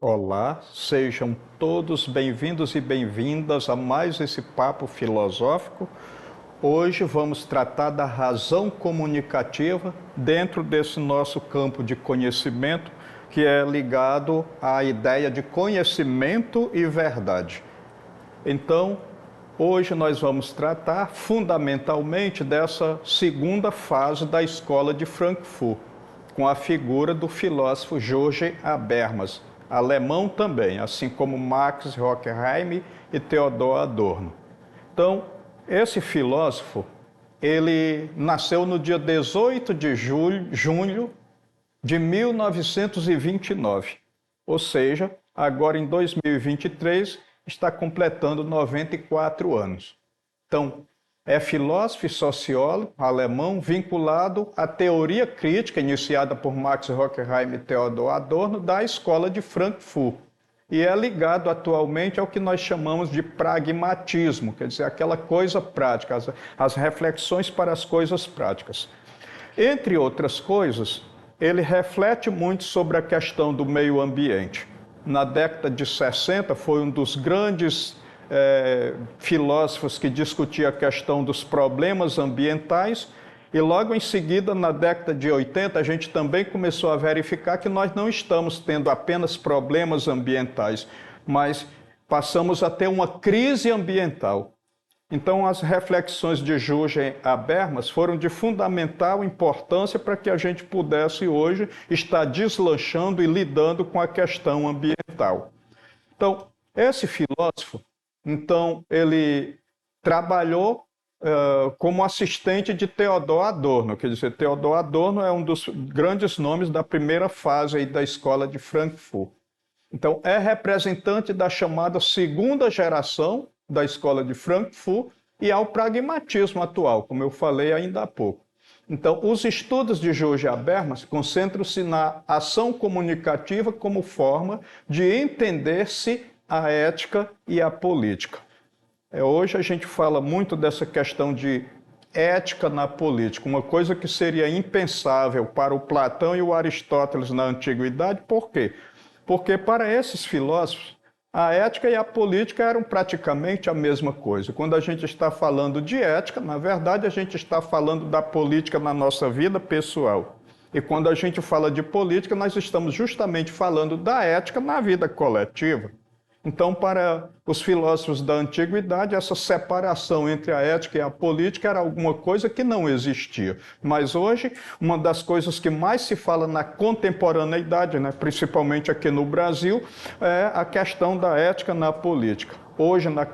Olá, sejam todos bem-vindos e bem-vindas a mais esse papo filosófico. Hoje vamos tratar da razão comunicativa dentro desse nosso campo de conhecimento, que é ligado à ideia de conhecimento e verdade. Então, hoje nós vamos tratar fundamentalmente dessa segunda fase da escola de Frankfurt, com a figura do filósofo George Habermas, alemão também, assim como Max Horkheim e Theodor Adorno. Então, esse filósofo, ele nasceu no dia 18 de junho de 1929, ou seja, agora em 2023 está completando 94 anos. Então, é filósofo e sociólogo alemão vinculado à teoria crítica iniciada por Max Horkheim e Theodor Adorno da Escola de Frankfurt. E é ligado atualmente ao que nós chamamos de pragmatismo, quer dizer, aquela coisa prática, as reflexões para as coisas práticas. Entre outras coisas, ele reflete muito sobre a questão do meio ambiente. Na década de 60, foi um dos grandes filósofos que discutia a questão dos problemas ambientais, e logo em seguida, na década de 80, a gente também começou a verificar que nós não estamos tendo apenas problemas ambientais, mas passamos a ter uma crise ambiental. Então, as reflexões de George Habermas foram de fundamental importância para que a gente pudesse hoje estar deslanchando e lidando com a questão ambiental. Então, esse filósofo, ele trabalhou como assistente de Theodor Adorno, quer dizer, Theodor Adorno é um dos grandes nomes da primeira fase aí da escola de Frankfurt. Então, é representante da chamada segunda geração da escola de Frankfurt e ao pragmatismo atual, como eu falei ainda há pouco. Então, os estudos de George Habermas concentram-se na ação comunicativa como forma de entender-se a ética e a política. Hoje a gente fala muito dessa questão de ética na política, uma coisa que seria impensável para o Platão e o Aristóteles na antiguidade. Por quê? Porque para esses filósofos, a ética e a política eram praticamente a mesma coisa. Quando a gente está falando de ética, na verdade a gente está falando da política na nossa vida pessoal. E quando a gente fala de política, nós estamos justamente falando da ética na vida coletiva. Então, para os filósofos da antiguidade, essa separação entre a ética e a política era alguma coisa que não existia. Mas hoje, uma das coisas que mais se fala na contemporaneidade, principalmente aqui no Brasil, é a questão da ética na política. Hoje, na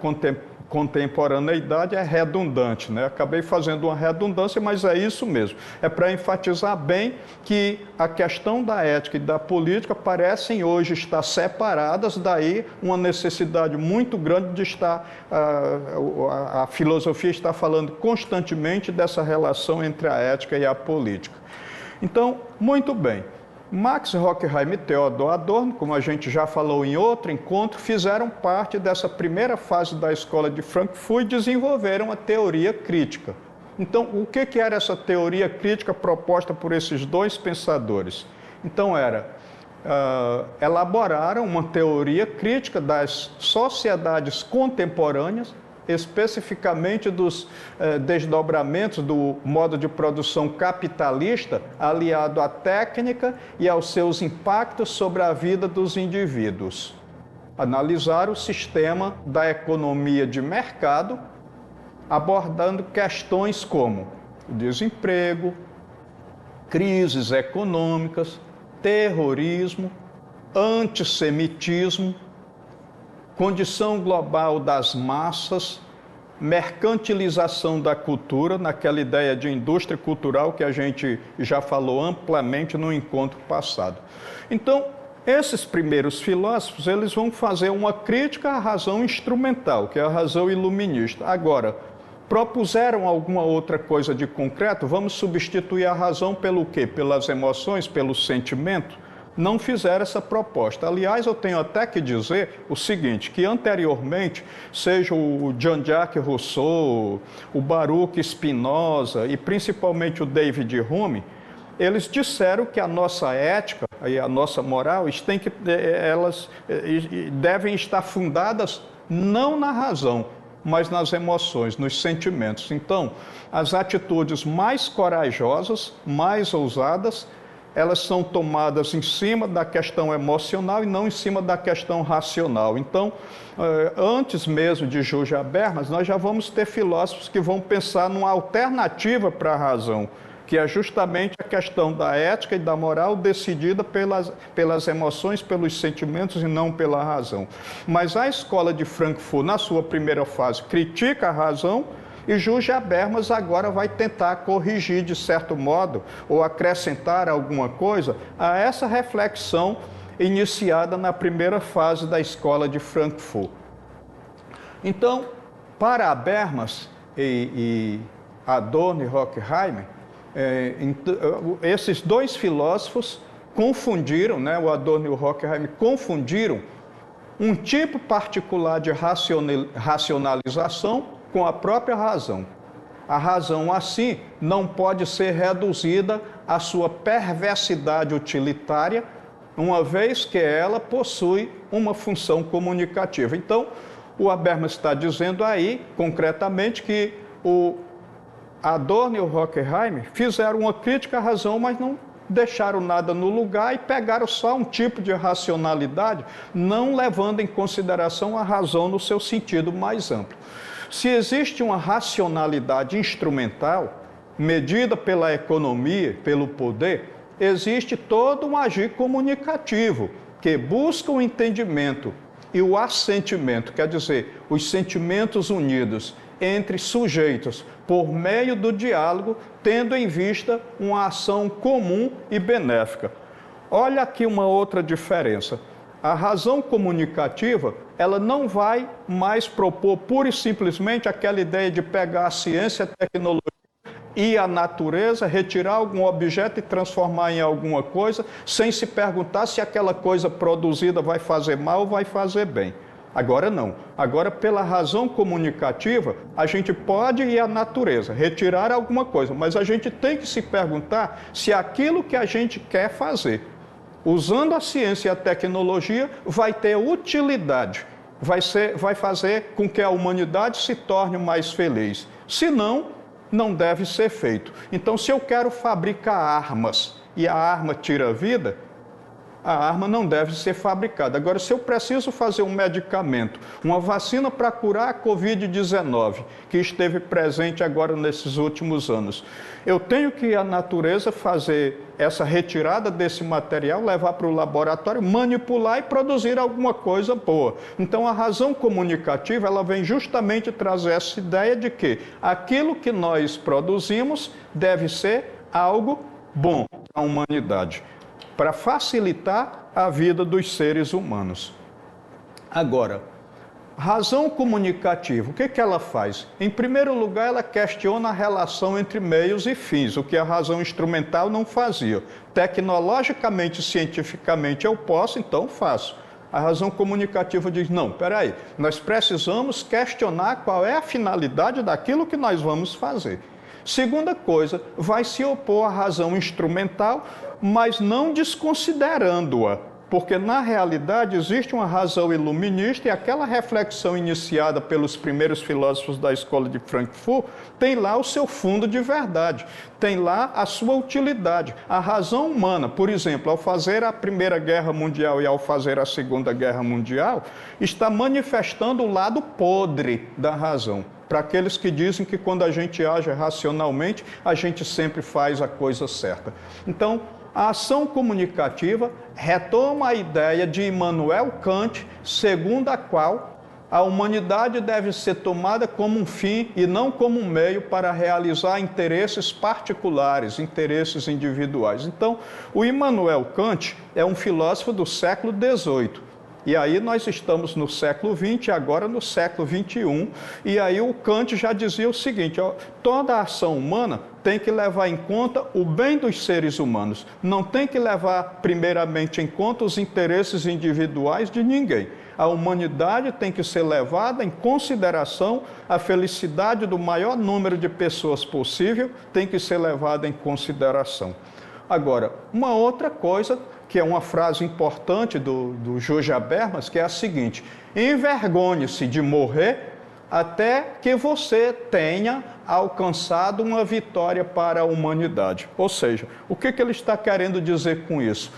contemporaneidade é redundante, Acabei fazendo uma redundância, mas é isso mesmo. É para enfatizar bem que a questão da ética e da política parecem hoje estar separadas, daí uma necessidade muito grande de estar, a filosofia está falando constantemente dessa relação entre a ética e a política. Então, muito bem. Max Horkheim e Theodor Adorno, como a gente já falou em outro encontro, fizeram parte dessa primeira fase da escola de Frankfurt e desenvolveram a teoria crítica. Então, o que era essa teoria crítica proposta por esses dois pensadores? Então, elaboraram uma teoria crítica das sociedades contemporâneas, especificamente dos desdobramentos do modo de produção capitalista aliado à técnica e aos seus impactos sobre a vida dos indivíduos. Analisar o sistema da economia de mercado, abordando questões como o desemprego, crises econômicas, terrorismo, antissemitismo, condição global das massas, mercantilização da cultura, naquela ideia de indústria cultural que a gente já falou amplamente no encontro passado. Então, esses primeiros filósofos, eles vão fazer uma crítica à razão instrumental, que é a razão iluminista. Agora, propuseram alguma outra coisa de concreto? Vamos substituir a razão pelo quê? Pelas emoções, pelo sentimento? Não fizeram essa proposta. Aliás, eu tenho até que dizer o seguinte, que anteriormente, seja o Jean-Jacques Rousseau, o Baruch Spinoza e principalmente o David Hume, eles disseram que a nossa ética e a nossa moral elas devem estar fundadas não na razão, mas nas emoções, nos sentimentos. Então, as atitudes mais corajosas, mais ousadas, elas são tomadas em cima da questão emocional e não em cima da questão racional. Então, antes mesmo de Jules Habermas, nós já vamos ter filósofos que vão pensar numa alternativa para a razão, que é justamente a questão da ética e da moral decidida pelas emoções, pelos sentimentos e não pela razão. Mas a escola de Frankfurt, na sua primeira fase, critica a razão, e Jules Habermas agora vai tentar corrigir, de certo modo, ou acrescentar alguma coisa a essa reflexão iniciada na primeira fase da escola de Frankfurt. Então, para Habermas e Adorno e Horkheimer, esses dois filósofos confundiram, o Adorno e o Horkheimer confundiram um tipo particular de racionalização com a própria razão. A razão, assim, não pode ser reduzida à sua perversidade utilitária, uma vez que ela possui uma função comunicativa. Então, o Habermas está dizendo aí, concretamente, que o Adorno e o Horkheimer fizeram uma crítica à razão, mas não deixaram nada no lugar e pegaram só um tipo de racionalidade, não levando em consideração a razão no seu sentido mais amplo. Se existe uma racionalidade instrumental, medida pela economia, pelo poder, existe todo um agir comunicativo, que busca o entendimento e o assentimento, quer dizer, os sentimentos unidos entre sujeitos, por meio do diálogo, tendo em vista uma ação comum e benéfica. Olha aqui uma outra diferença. A razão comunicativa, ela não vai mais propor pura e simplesmente aquela ideia de pegar a ciência, a tecnologia e a natureza, retirar algum objeto e transformar em alguma coisa, sem se perguntar se aquela coisa produzida vai fazer mal ou vai fazer bem. Agora não. Agora, pela razão comunicativa, a gente pode ir à natureza, retirar alguma coisa, mas a gente tem que se perguntar se aquilo que a gente quer fazer, usando a ciência e a tecnologia, vai ter utilidade, vai fazer com que a humanidade se torne mais feliz. Se não, não deve ser feito. Então, se eu quero fabricar armas e a arma tira a vida, a arma não deve ser fabricada. Agora, se eu preciso fazer um medicamento, uma vacina para curar a Covid-19, que esteve presente agora nesses últimos anos, eu tenho que ir à natureza fazer essa retirada desse material, levar para o laboratório, manipular e produzir alguma coisa boa. Então, a razão comunicativa, ela vem justamente trazer essa ideia de que aquilo que nós produzimos deve ser algo bom para a humanidade, para facilitar a vida dos seres humanos. Agora, razão comunicativa, o que ela faz? Em primeiro lugar, ela questiona a relação entre meios e fins, o que a razão instrumental não fazia. Tecnologicamente, cientificamente eu posso, então faço. A razão comunicativa diz, não, peraí, nós precisamos questionar qual é a finalidade daquilo que nós vamos fazer. Segunda coisa, vai se opor à razão instrumental, mas não desconsiderando-a, porque na realidade existe uma razão iluminista e aquela reflexão iniciada pelos primeiros filósofos da escola de Frankfurt tem lá o seu fundo de verdade, tem lá a sua utilidade. A razão humana, por exemplo, ao fazer a Primeira Guerra Mundial e ao fazer a Segunda Guerra Mundial, está manifestando o lado podre da razão. Para aqueles que dizem que quando a gente age racionalmente, a gente sempre faz a coisa certa. Então, a ação comunicativa retoma a ideia de Immanuel Kant, segundo a qual a humanidade deve ser tomada como um fim e não como um meio para realizar interesses particulares, interesses individuais. Então, o Immanuel Kant é um filósofo do século XVIII. E aí nós estamos no século XX, agora no século XXI, e aí o Kant já dizia o seguinte, toda a ação humana tem que levar em conta o bem dos seres humanos, não tem que levar primeiramente em conta os interesses individuais de ninguém. A humanidade tem que ser levada em consideração, a felicidade do maior número de pessoas possível tem que ser levada em consideração. Agora, uma outra coisa, que é uma frase importante do Jorge Habermas, que é a seguinte: envergonhe-se de morrer até que você tenha alcançado uma vitória para a humanidade. Ou seja, o que ele está querendo dizer com isso?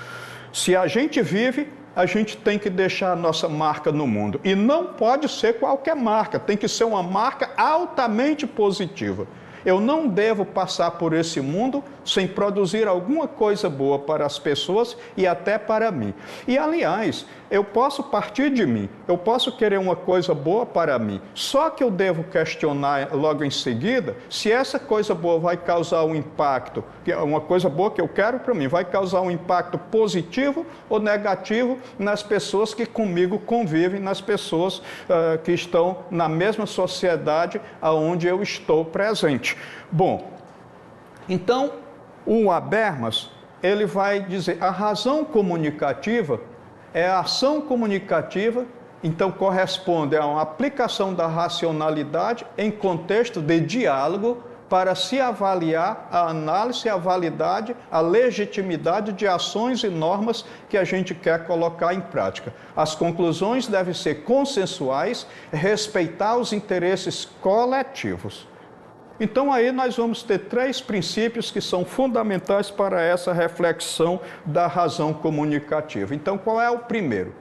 Se a gente vive, a gente tem que deixar a nossa marca no mundo. E não pode ser qualquer marca, tem que ser uma marca altamente positiva. Eu não devo passar por esse mundo sem produzir alguma coisa boa para as pessoas e até para mim. E, aliás, eu posso partir de mim, eu posso querer uma coisa boa para mim, só que eu devo questionar logo em seguida se essa coisa boa vai causar um impacto, uma coisa boa que eu quero para mim, vai causar um impacto positivo ou negativo nas pessoas que comigo convivem, nas pessoas que estão na mesma sociedade onde eu estou presente. Bom, então o Habermas, ele vai dizer, a razão comunicativa é a ação comunicativa, então corresponde a uma aplicação da racionalidade em contexto de diálogo para se avaliar a análise, a validade, a legitimidade de ações e normas que a gente quer colocar em prática. As conclusões devem ser consensuais, respeitar os interesses coletivos. Então aí nós vamos ter 3 princípios que são fundamentais para essa reflexão da razão comunicativa. Então qual é o primeiro?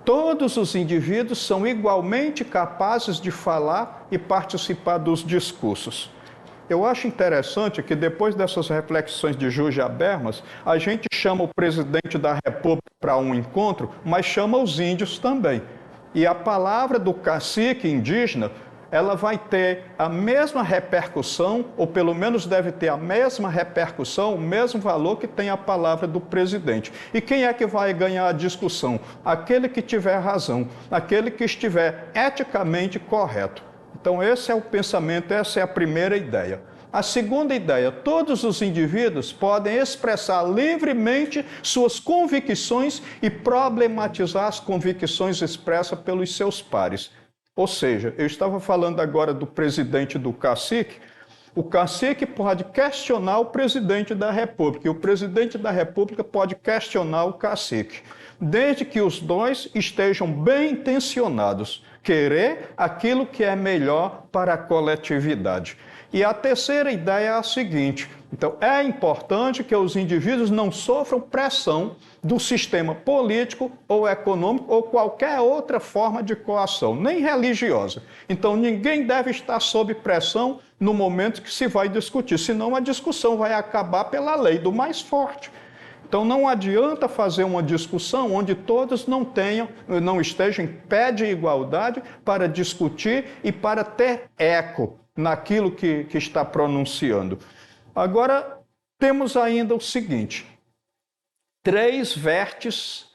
Todos os indivíduos são igualmente capazes de falar e participar dos discursos. Eu acho interessante que depois dessas reflexões de Jorge Habermas, a gente chama o presidente da República para um encontro, mas chama os índios também. E a palavra do cacique indígena, ela vai ter a mesma repercussão, ou pelo menos deve ter a mesma repercussão, o mesmo valor que tem a palavra do presidente. E quem é que vai ganhar a discussão? Aquele que tiver razão, aquele que estiver eticamente correto. Então esse é o pensamento, essa é a primeira ideia. A segunda ideia, todos os indivíduos podem expressar livremente suas convicções e problematizar as convicções expressas pelos seus pares. Ou seja, eu estava falando agora do presidente e do cacique. O cacique pode questionar o presidente da República e o presidente da República pode questionar o cacique, desde que os dois estejam bem intencionados, querer aquilo que é melhor para a coletividade. E a terceira ideia é a seguinte: então é importante que os indivíduos não sofram pressão do sistema político ou econômico ou qualquer outra forma de coação, nem religiosa. Então ninguém deve estar sob pressão no momento que se vai discutir, senão a discussão vai acabar pela lei do mais forte. Então não adianta fazer uma discussão onde todos não estejam em pé de igualdade para discutir e para ter eco naquilo que está pronunciando. Agora, temos ainda o seguinte: 3 vértices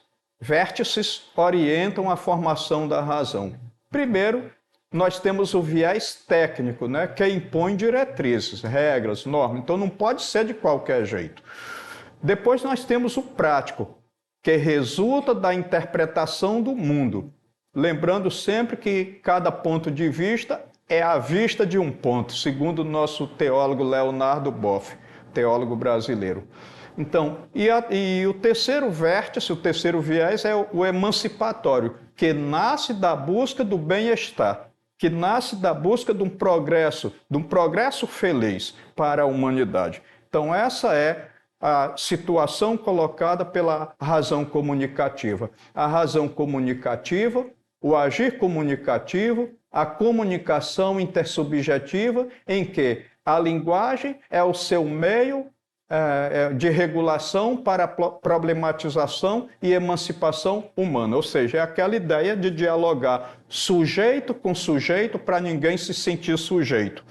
orientam a formação da razão. Primeiro, nós temos o viés técnico, né, que impõe diretrizes, regras, normas, então não pode ser de qualquer jeito. Depois nós temos o prático, que resulta da interpretação do mundo. Lembrando sempre que cada ponto de vista é a vista de um ponto, segundo o nosso teólogo Leonardo Boff, teólogo brasileiro. Então, e o terceiro vértice, o terceiro viés é o emancipatório, que nasce da busca do bem-estar, que nasce da busca de um progresso feliz para a humanidade. Então, essa é a situação colocada pela razão comunicativa. A razão comunicativa, o agir comunicativo, a comunicação intersubjetiva, em que a linguagem é o seu meio de regulação para a problematização e emancipação humana, ou seja, é aquela ideia de dialogar sujeito com sujeito para ninguém se sentir sujeito.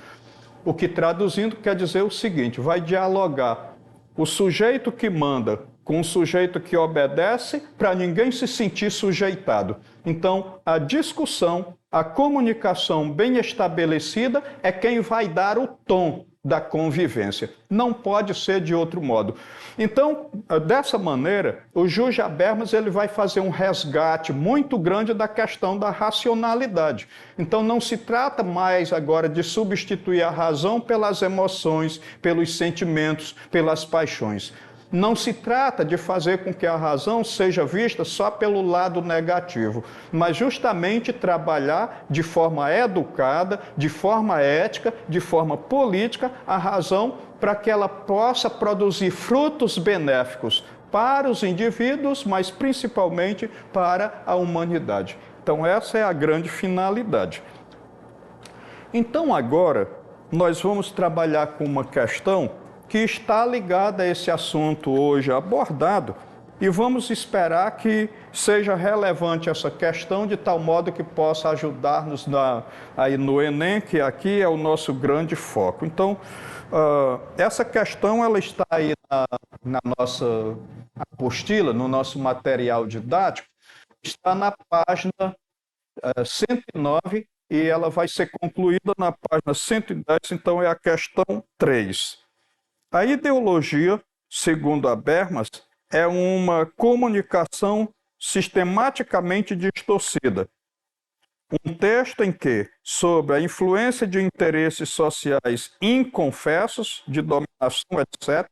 O que, traduzindo, quer dizer o seguinte: vai dialogar o sujeito que manda com o sujeito que obedece para ninguém se sentir sujeitado. Então, a discussão, a comunicação bem estabelecida é quem vai dar o tom da convivência. Não pode ser de outro modo. Então, dessa maneira, o Jules Habermas ele vai fazer um resgate muito grande da questão da racionalidade. Então, não se trata mais agora de substituir a razão pelas emoções, pelos sentimentos, pelas paixões. Não se trata de fazer com que a razão seja vista só pelo lado negativo, mas justamente trabalhar de forma educada, de forma ética, de forma política, a razão para que ela possa produzir frutos benéficos para os indivíduos, mas principalmente para a humanidade. Então, essa é a grande finalidade. Então, agora, nós vamos trabalhar com uma questão que está ligada a esse assunto hoje abordado e vamos esperar que seja relevante essa questão de tal modo que possa ajudar-nos aí no Enem, que aqui é o nosso grande foco. Então, essa questão ela está aí na nossa apostila, no nosso material didático, está na página 109 e ela vai ser concluída na página 110, então é a questão 3. A ideologia, segundo Habermas, é uma comunicação sistematicamente distorcida. Um texto em que, sob a influência de interesses sociais inconfessos, de dominação, etc.,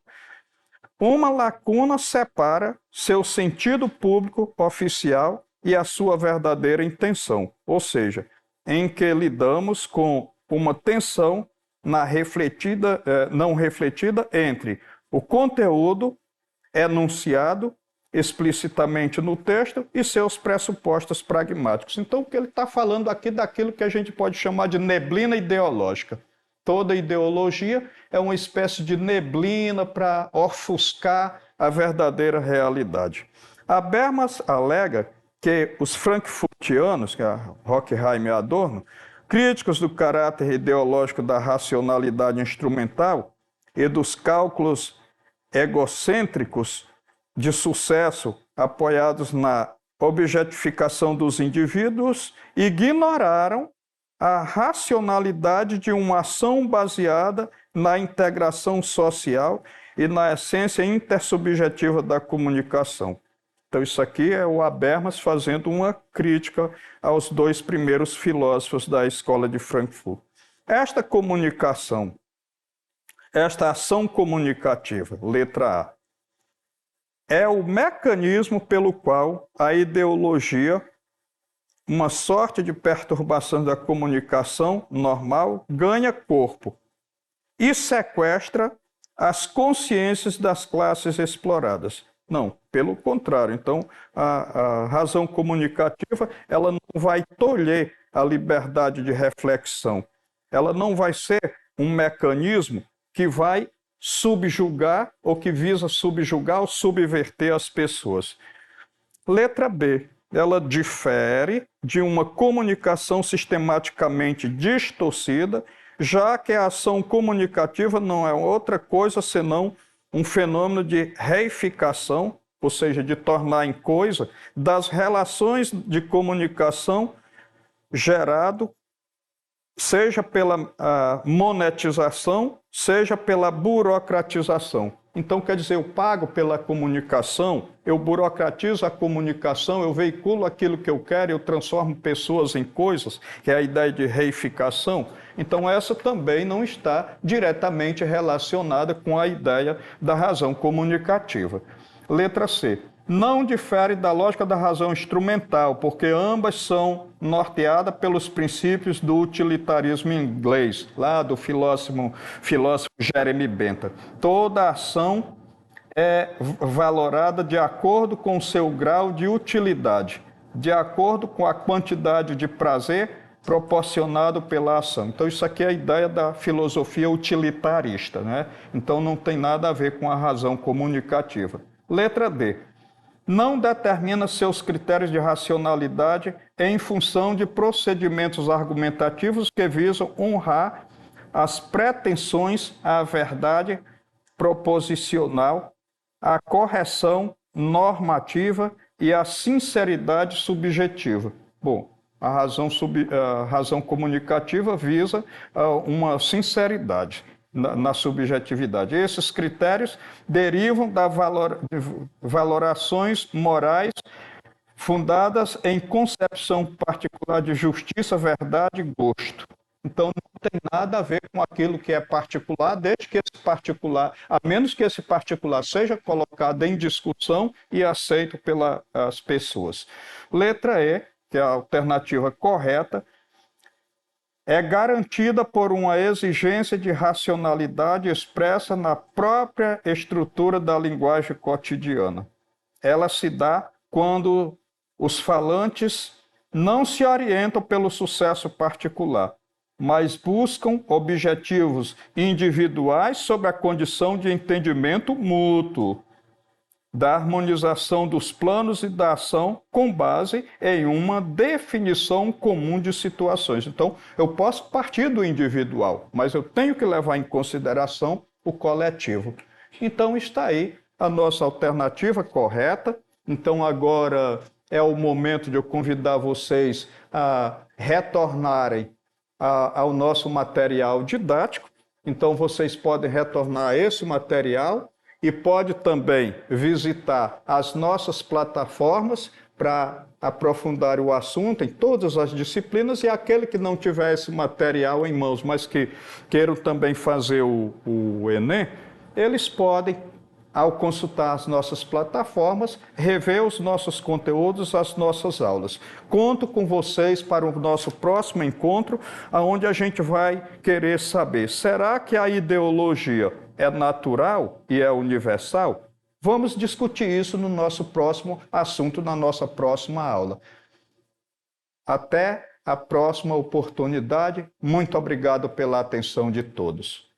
uma lacuna separa seu sentido público oficial e a sua verdadeira intenção, ou seja, em que lidamos com uma tensão não refletida entre o conteúdo enunciado explicitamente no texto e seus pressupostos pragmáticos. Então, o que ele está falando aqui daquilo que a gente pode chamar de neblina ideológica. Toda ideologia é uma espécie de neblina para ofuscar a verdadeira realidade. Habermas alega que os frankfurtianos, que é Horkheim e Adorno, críticos do caráter ideológico da racionalidade instrumental e dos cálculos egocêntricos de sucesso apoiados na objetificação dos indivíduos, ignoraram a racionalidade de uma ação baseada na integração social e na essência intersubjetiva da comunicação. Então, isso aqui é o Habermas fazendo uma crítica aos dois primeiros filósofos da escola de Frankfurt. Esta comunicação, esta ação comunicativa, letra A, é o mecanismo pelo qual a ideologia, uma sorte de perturbação da comunicação normal, ganha corpo e sequestra as consciências das classes exploradas. Não, pelo contrário. Então, a razão comunicativa ela não vai tolher a liberdade de reflexão. Ela não vai ser um mecanismo que vai subjugar ou que visa subjugar ou subverter as pessoas. Letra B. Ela difere de uma comunicação sistematicamente distorcida, já que a ação comunicativa não é outra coisa senão um fenômeno de reificação, ou seja, de tornar em coisa, das relações de comunicação gerado, seja pela monetização, seja pela burocratização. Então, quer dizer, eu pago pela comunicação, eu burocratizo a comunicação, eu veiculo aquilo que eu quero, eu transformo pessoas em coisas, que é a ideia de reificação. Então, essa também não está diretamente relacionada com a ideia da razão comunicativa. Letra C. Não difere da lógica da razão instrumental, porque ambas são norteadas pelos princípios do utilitarismo inglês, lá do filósofo Jeremy Bentham. Toda ação é valorada de acordo com o seu grau de utilidade, de acordo com a quantidade de prazer proporcionado pela ação. Então, isso aqui é a ideia da filosofia utilitarista, né? Então, não tem nada a ver com a razão comunicativa. Letra D. Não determina seus critérios de racionalidade em função de procedimentos argumentativos que visam honrar as pretensões à verdade proposicional, à correção normativa e à sinceridade subjetiva. Bom, a razão comunicativa visa uma sinceridade. na subjetividade. Esses critérios derivam de valorações morais fundadas em concepção particular de justiça, verdade e gosto. Então, não tem nada a ver com aquilo que é particular, desde que esse particular, a menos que esse particular seja colocado em discussão e aceito pelas pessoas. Letra E, que é a alternativa correta, é garantida por uma exigência de racionalidade expressa na própria estrutura da linguagem cotidiana. Ela se dá quando os falantes não se orientam pelo sucesso particular, mas buscam objetivos individuais sob a condição de entendimento mútuo, da harmonização dos planos e da ação com base em uma definição comum de situações. Então, eu posso partir do individual, mas eu tenho que levar em consideração o coletivo. Então, está aí a nossa alternativa correta. Então, agora é o momento de eu convidar vocês a retornarem ao nosso material didático. Então, vocês podem retornar a esse material e pode também visitar as nossas plataformas para aprofundar o assunto em todas as disciplinas, e aquele que não tiver esse material em mãos, mas que queiram também fazer o Enem, eles podem, ao consultar as nossas plataformas, rever os nossos conteúdos, as nossas aulas. Conto com vocês para o nosso próximo encontro, onde a gente vai querer saber, será que a ideologia é natural e é universal? Vamos discutir isso no nosso próximo assunto, na nossa próxima aula. Até a próxima oportunidade. Muito obrigado pela atenção de todos.